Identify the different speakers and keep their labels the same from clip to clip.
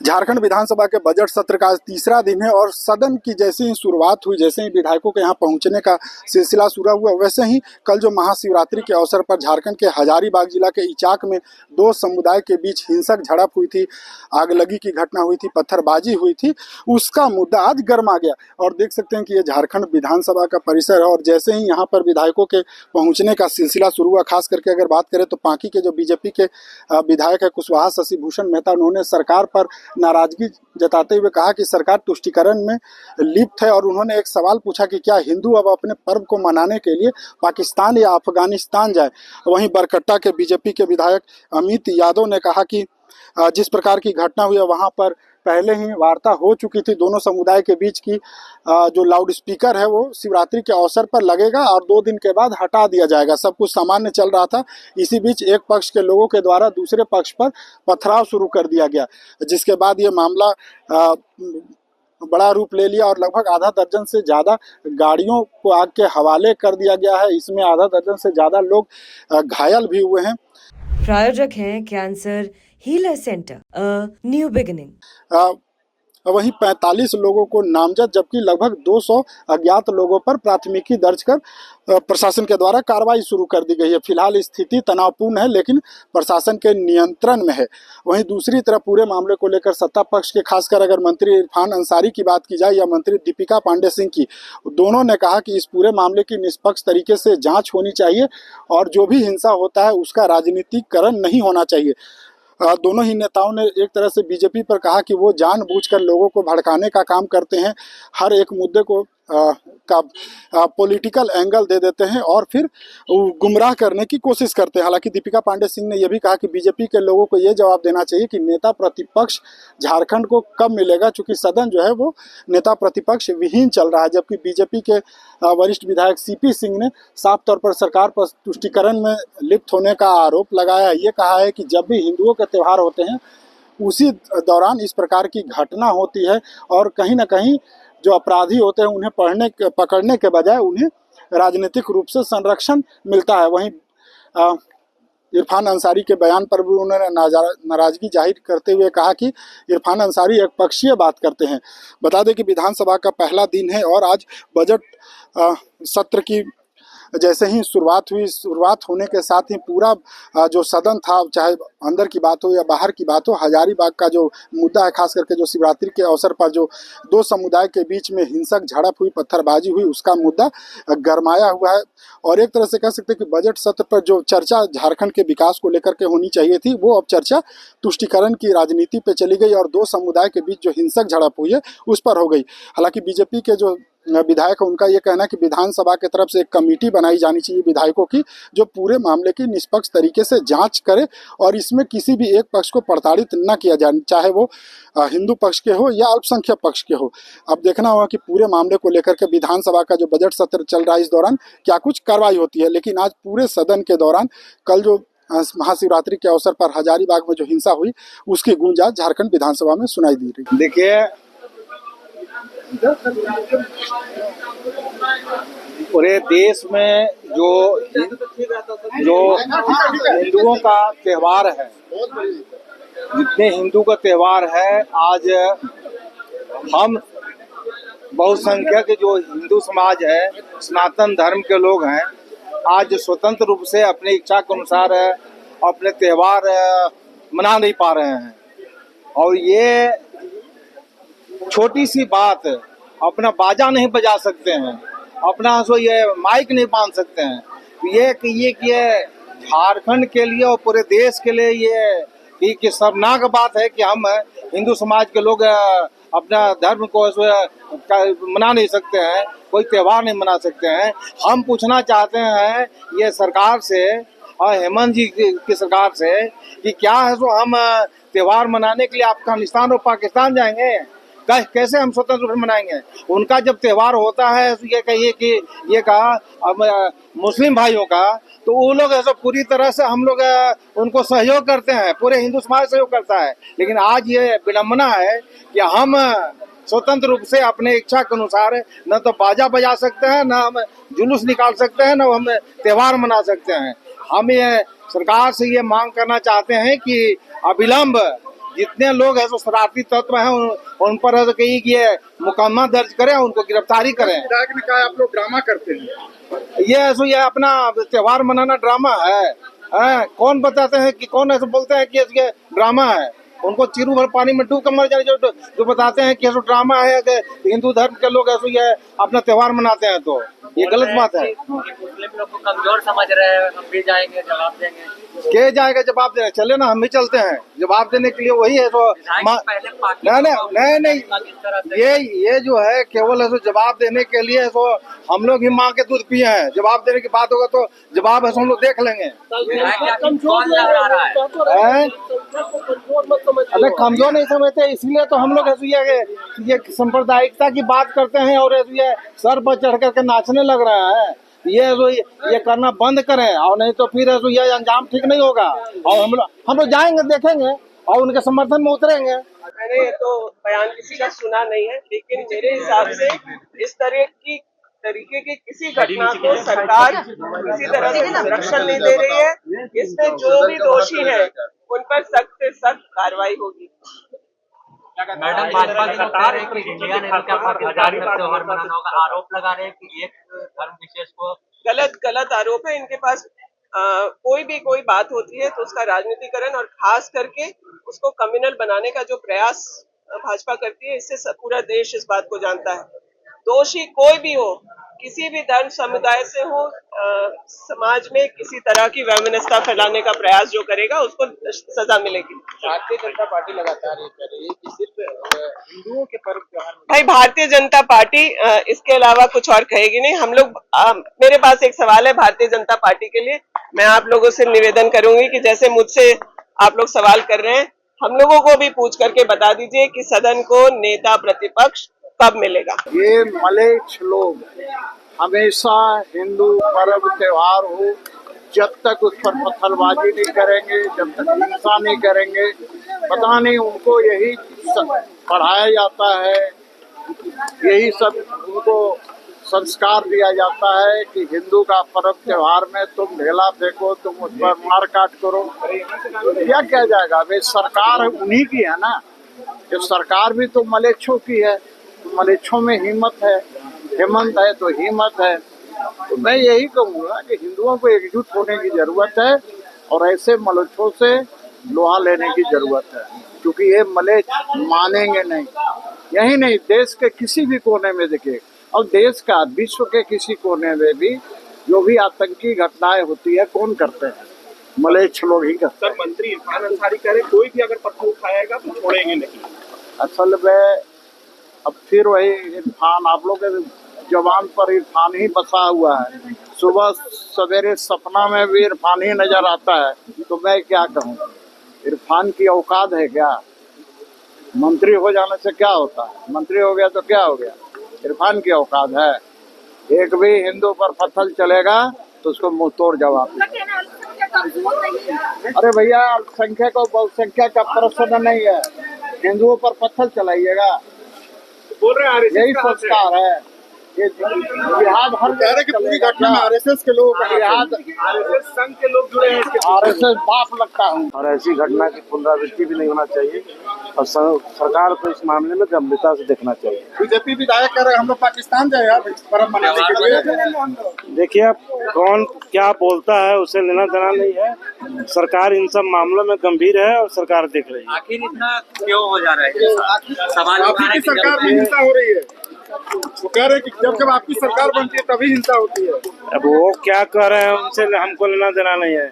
Speaker 1: झारखंड विधानसभा के बजट सत्र का आज तीसरा दिन है और सदन की जैसे ही शुरुआत हुई, जैसे ही विधायकों के यहाँ पहुंचने का सिलसिला शुरू हुआ, वैसे ही कल जो महाशिवरात्रि के अवसर पर झारखंड के हजारीबाग जिला के इचाक में दो समुदाय के बीच हिंसक झड़प हुई थी, आगलगी की घटना हुई थी, पत्थरबाजी हुई थी, उसका मुद्दा आज गर्मा गया। और देख सकते हैं कि ये झारखंड विधानसभा का परिसर है और जैसे ही यहाँ पर विधायकों के पहुँचने का सिलसिला शुरू हुआ, खास करके अगर बात करें तो पांकी के जो बीजेपी के विधायक है कुशवाहा शशि भूषण मेहता, उन्होंने सरकार पर नाराजगी जताते हुए कहा कि सरकार तुष्टीकरण में लिप्त है और उन्होंने एक सवाल पूछा कि क्या हिंदू अब अपने पर्व को मनाने के लिए पाकिस्तान या अफगानिस्तान जाए। वहीं बरकट्टा के बीजेपी के विधायक अमित यादव ने कहा कि जिस प्रकार की घटना हुई है वहां पर पहले ही वार्ता हो चुकी थी दोनों समुदाय के बीच की, जो लाउड स्पीकर है वो शिवरात्रि के अवसर पर लगेगा और 2 दिन के बाद हटा दिया जाएगा। सब कुछ सामान्य चल रहा था। इसी बीच एक पक्ष के लोगों के द्वारा दूसरे पक्ष पर पथराव शुरू कर दिया गया, जिसके बाद ये मामला बड़ा रूप ले लिया और लगभग आधा दर्जन से ज़्यादा गाड़ियों को आग के हवाले कर दिया गया है। इसमें आधा दर्जन से ज़्यादा लोग घायल भी हुए हैं।
Speaker 2: प्रायोजक हैं cancer healer centre, a new beginning.
Speaker 1: वहीं 45 लोगों को नामजद जबकि लगभग 200 अज्ञात लोगों पर प्राथमिकी दर्ज कर प्रशासन के द्वारा कार्रवाई शुरू कर दी गई है। फिलहाल स्थिति तनावपूर्ण है लेकिन प्रशासन के नियंत्रण में है। वहीं दूसरी तरफ पूरे मामले को लेकर सत्ता पक्ष के खासकर अगर मंत्री इरफान अंसारी की बात की जाए या मंत्री दीपिका पांडे सिंह की, दोनों ने कहा कि इस पूरे मामले की निष्पक्ष तरीके से जाँच होनी चाहिए और जो भी हिंसा होता है उसका राजनीतिकरण नहीं होना चाहिए। दोनों ही नेताओं ने एक तरह से बीजेपी पर कहा कि वो जानबूझकर लोगों को भड़काने का काम करते हैं, हर एक मुद्दे को पॉलिटिकल एंगल दे देते हैं और फिर गुमराह करने की कोशिश करते हैं। हालांकि दीपिका पांडे सिंह ने यह भी कहा कि बीजेपी के लोगों को ये जवाब देना चाहिए कि नेता प्रतिपक्ष झारखंड को कब मिलेगा, चूंकि सदन जो है वो नेता प्रतिपक्ष विहीन चल रहा है। जबकि बीजेपी के वरिष्ठ विधायक सीपी सिंह ने साफ तौर पर सरकार पर तुष्टीकरण में लिप्त होने का आरोप लगाया। ये कहा है कि जब भी हिंदुओं के त्यौहार होते हैं उसी दौरान इस प्रकार की घटना होती है और कहीं ना कहीं जो अपराधी होते हैं उन्हें पकड़ने के बजाय उन्हें राजनीतिक रूप से संरक्षण मिलता है। वहीं इरफान अंसारी के बयान पर भी उन्होंने नाराजगी जाहिर करते हुए कहा कि इरफान अंसारी एक पक्षीय बात करते हैं। बता दें कि विधानसभा का पहला दिन है और आज बजट सत्र की जैसे ही शुरुआत होने के साथ ही पूरा जो सदन था, चाहे अंदर की बात हो या बाहर की बात हो, हजारीबाग का जो मुद्दा है, खास करके जो शिवरात्रि के अवसर पर जो दो समुदाय के बीच में हिंसक झड़प हुई, पत्थरबाजी हुई, उसका मुद्दा गरमाया हुआ है। और एक तरह से कह सकते हैं कि बजट सत्र पर जो चर्चा झारखंड के विकास को लेकर के होनी चाहिए थी, वो अब चर्चा तुष्टीकरण की राजनीति पे चली गई और दो समुदाय के बीच जो हिंसक झड़प हुई है उस पर हो गई। हालांकि बीजेपी के जो विधायक है उनका ये कहना है कि विधानसभा की तरफ से एक कमेटी बनाई जानी चाहिए विधायकों की, जो पूरे मामले की निष्पक्ष तरीके से जांच करे और इसमें किसी भी एक पक्ष को प्रताड़ित न किया जाए, चाहे वो हिंदू पक्ष के हो या अल्पसंख्यक पक्ष के हो। अब देखना होगा कि पूरे मामले को लेकर के विधानसभा का जो बजट सत्र चल रहा है इस दौरान क्या कुछ कार्रवाई होती है। लेकिन आज पूरे सदन के दौरान कल जो महाशिवरात्रि के अवसर पर हजारीबाग में जो हिंसा हुई उसकी गूंज आज झारखंड विधानसभा में सुनाई दी रही।
Speaker 3: देखिए, पूरे देश में जो हिंदुओं का त्योहार है, जितने हिंदू का त्योहार है, आज हम बहुसंख्यक जो हिंदू समाज है, सनातन धर्म के लोग हैं, आज स्वतंत्र रूप से अपनी इच्छा के अनुसार अपने त्योहार मना नहीं पा रहे हैं। और ये छोटी सी बात, अपना बाजा नहीं बजा सकते हैं, अपना ये माइक नहीं बांध सकते हैं, ये झारखंड के लिए और पूरे देश के लिए ये शर्मनाक बात है कि हम हिंदू समाज के लोग अपना धर्म को मना नहीं सकते हैं, कोई त्योहार नहीं मना सकते हैं। हम पूछना चाहते हैं ये सरकार से और हेमंत जी की सरकार से कि क्या है सो हम त्योहार मनाने के लिए अफगानिस्तान और पाकिस्तान जाएंगे? कैसे हम स्वतंत्र रूप से मनाएंगे? उनका जब त्योहार होता है तो ये कहिए कि ये कहा मुस्लिम भाइयों का, तो वो लोग ऐसा पूरी तरह से हम लोग उनको सहयोग करते हैं, पूरे हिंदू समाज सहयोग करता है। लेकिन आज ये विडम्बना है कि हम स्वतंत्र रूप से अपने इच्छा के अनुसार न तो बाजा बजा सकते हैं, न हम जुलूस निकाल सकते हैं, न हम त्योहार मना सकते हैं। हम ये सरकार से ये मांग करना चाहते हैं कि अविलंब जितने लोग हैं जो शरारती तत्व हैं उन पर है तो कहीं कि ये मुकदमा दर्ज करें, उनको गिरफ्तारी करें।
Speaker 1: विधायक ने कहा आप लोग ड्रामा करते हैं।
Speaker 3: ये अपना त्योहार मनाना ड्रामा है। कौन बताते हैं कि कौन ऐसे बोलते हैं कि ये ड्रामा है? उनको चिरू भर पानी में डूब कर मर जाए जो बताते हैं कि ऐसा ड्रामा है कि हिंदू धर्म के लोग ऐसे ये अपना त्योहार मनाते हैं, तो ये गलत बात है।
Speaker 4: मुस्लिम लोग को कमजोर समझ रहे हैं, हम भी जाएंगे जवाब देंगे।
Speaker 3: के जाएगा जवाब देने? चले ना, हम भी चलते हैं जवाब देने के लिए। वही है तो नहीं, ये जो है केवल है तो जवाब देने के लिए है तो हम लोग ही माँ के दूध पिए हैं। जवाब देने की बात होगा तो जवाब है तो हम लोग देख लेंगे। अरे कमजोर नहीं समझते, इसलिए तो हम लोग ये सांप्रदायिकता की बात करते हैं और ये सर पर चढ़ करके नाचने लग रहा है। ये करना बंद करें और नहीं तो फिर ये अंजाम ठीक नहीं होगा। और हम लोग जाएंगे, देखेंगे और उनके समर्थन में उतरेंगे।
Speaker 5: मैंने ये तो बयान किसी का सुना नहीं है, लेकिन मेरे हिसाब से इस तरीके की किसी घटना को सरकार किसी तरह से संरक्षण नहीं दे रही है। इसमें जो भी दोषी है उन पर सख्त से सख्त कार्रवाई होगी।
Speaker 4: मैडम, भाजपा की सरकार है कि इंडिया ने क्या पाकिस्तान में त्योहार मनाना होगा, आरोप लगा रहे हैं कि एक धर्म विशेष को
Speaker 5: गलत आरोप है इनके पास। कोई बात होती है तो उसका राजनीतिकरण और खास करके उसको कम्युनल बनाने का जो प्रयास भाजपा करती है, इससे पूरा देश इस बात को जानता है। दोषी कोई भी हो, किसी भी धर्म समुदाय से हो, समाज में किसी तरह की वैमनस्यता फैलाने का प्रयास जो करेगा उसको सजा मिलेगी।
Speaker 3: भारतीय जनता पार्टी लगातार ये कह रही है कि सिर्फ हिंदुओं के पर्व त्योहार।
Speaker 5: भाई, भारतीय जनता पार्टी इसके अलावा कुछ और कहेगी नहीं। हम लोग मेरे पास एक सवाल है भारतीय जनता पार्टी के लिए। मैं आप लोगों से निवेदन करूंगी कि जैसे मुझसे आप लोग सवाल कर रहे हैं, हम लोगों को भी पूछ करके बता दीजिए कि सदन को नेता प्रतिपक्ष कब मिलेगा।
Speaker 3: ये मलेच्छ लोग हमेशा हिंदू पर्व त्योहार हो, जब तक उस पर पत्थरबाजी नहीं करेंगे, जब तक हिंसा नहीं करेंगे, पता नहीं उनको यही पढ़ाया जाता है, यही सब उनको संस्कार दिया जाता है कि हिंदू का पर्व त्योहार में तुम ढेला फेंको, तुम उस पर मार काट करो। क्या किया जाएगा? वे सरकार उन्हीं की है ना, जो सरकार भी तो मलेच्छों की है। तो मलेच्छों में हिम्मत है, हिम्मत है तो हिम्मत है। तो मैं यही कहूँगा कि हिंदुओं को एकजुट होने की जरूरत है और ऐसे मलेच्छों से लोहा लेने की जरूरत है, क्योंकि ये मलेच्छ मानेंगे नहीं। यही नहीं, देश के किसी भी कोने में देखिए, और देश का विश्व के किसी कोने में भी जो भी आतंकी घटनाएं होती है, कौन करते हैं? मलेच्छ लोग ही करते हैं।
Speaker 6: सर, मंत्री इरफान अंसारी कह रहे कोई भी अगर पत्थर उठाएगा तो छोड़ेंगे नहीं।
Speaker 3: असल में अब फिर वही इरफान, आप लोग के जवान पर इरफान ही बसा हुआ है। सुबह सवेरे सपना में भी इरफान ही नजर आता है, तो मैं क्या कहूँ? इरफान की औकात है क्या? मंत्री हो जाने से क्या होता है? मंत्री हो गया तो क्या हो गया? इरफान की औकात है? एक भी हिंदू पर पत्थर चलेगा तो उसको मुंह तोड़ जवाब। अरे भैया, अल्पसंख्यक और बहुसंख्यक का प्रश्न नहीं है, हिंदुओं पर पत्थर चलाइएगा,
Speaker 6: बोल रहे हैं
Speaker 3: यही संस्कार है। ये जिहाद हर
Speaker 1: कह रहे कि पूरी घटना में आरएसएस के लोगों का
Speaker 3: जिहाद,
Speaker 6: आरएसएस संघ के लोग जुड़े हैं इसके।
Speaker 3: आरएसएस बाप लगता हूँ।
Speaker 7: और ऐसी घटना की पुनरावृत्ति भी नहीं होना चाहिए और सरकार को इस मामले में गंभीरता से देखना चाहिए।
Speaker 1: बीजेपी विधायक कह रहे हम लोग पाकिस्तान जाए यार पर्व मनाने के लिए।
Speaker 7: देखिए, अब कौन क्या बोलता है उसे लेना देना नहीं है। सरकार इन सब मामलों में गंभीर है और सरकार देख रही है।
Speaker 4: आखिर इतना क्यों हो जा रहा है? सवाल
Speaker 1: आपकी सरकार में हिंसा हो रही है, वो कह रहे हैं कि जब आपकी सरकार बनती है तभी हिंसा होती है।
Speaker 7: अब वो क्या कर रहे हैं उनसे हमको लेना देना नहीं है।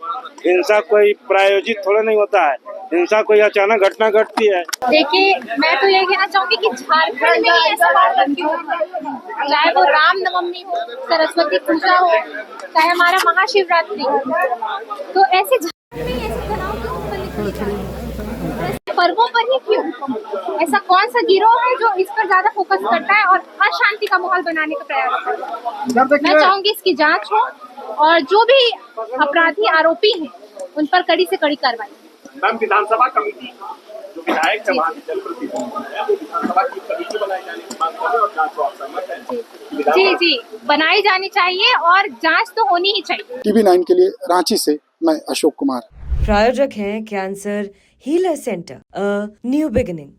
Speaker 7: हिंसा कोई प्रायोजित थोड़ा नहीं होता है, हिंसा कोई अचानक घटना घटती है।
Speaker 8: देखिए, मैं तो ये कहना चाहूँगी कि झारखंड में ही ऐसा वारदात क्यों हो, चाहे वो रामनवमी हो, सरस्वती पूजा हो, चाहे हमारा महाशिवरात्रि हो, तो ऐसे झारखंड में ही ऐसे तनाव क्यों पर्वों पर ही क्यों? ऐसा कौन सा गिरोह है जो इस पर ज्यादा फोकस करता है और अशांति का माहौल बनाने का प्रयास करता है? मैं चाहूंगी इसकी जांच हो और जो भी अपराधी आरोपी हैं उन पर कड़ी से कड़ी कार्रवाई।
Speaker 6: मैम, विधानसभा कमेटी जो विधायक है वहाँ के जनप्रतिनिधि है, वो विधानसभा की कमेटी बनाई जाने की बात कर रहे हैं और जांच को आप सहमत हैं?
Speaker 8: जी, बनाई जानी चाहिए और जांच तो होनी ही चाहिए।
Speaker 1: TV9 के लिए रांची से मैं अशोक कुमार।
Speaker 2: प्रायोजक हैं cancer Healer Center, a new beginning.